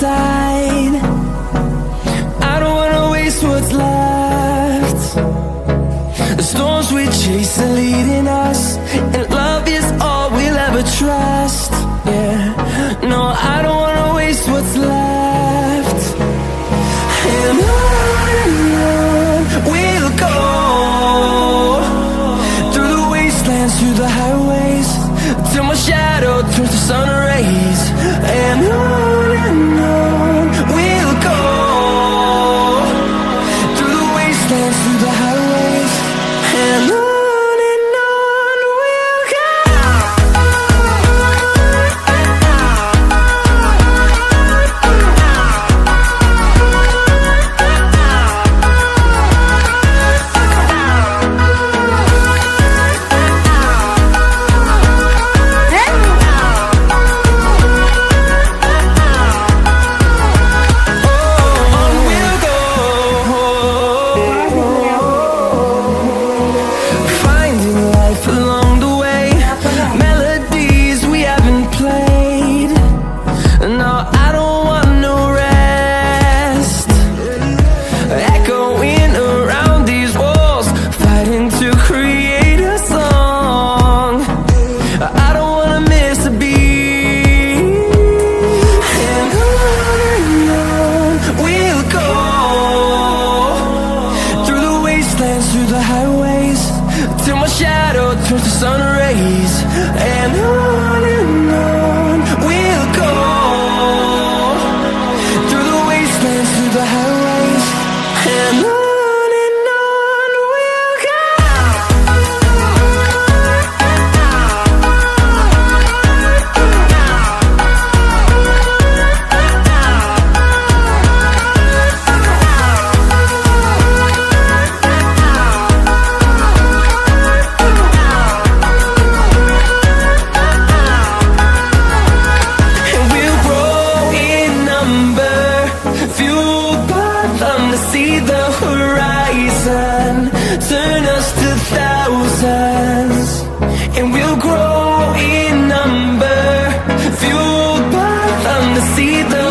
inside. I don't wanna waste what's left. The storms we chase are leading us, and love is all we'll ever trust. Yeah, no, I don't wanna waste what's left. And on we'll go, through the wastelands, through the highways, till my shadow turns to sun rays. And on we'll go, through the wastelands, through the highways, and on we'll go. Through the highways, till my shadow turns to sun rays. And on we'll go, through the wastelands, through the highways, and on we'll go. See the horizon, turn us to thousands, and we'll grow in number, fueled by them to see the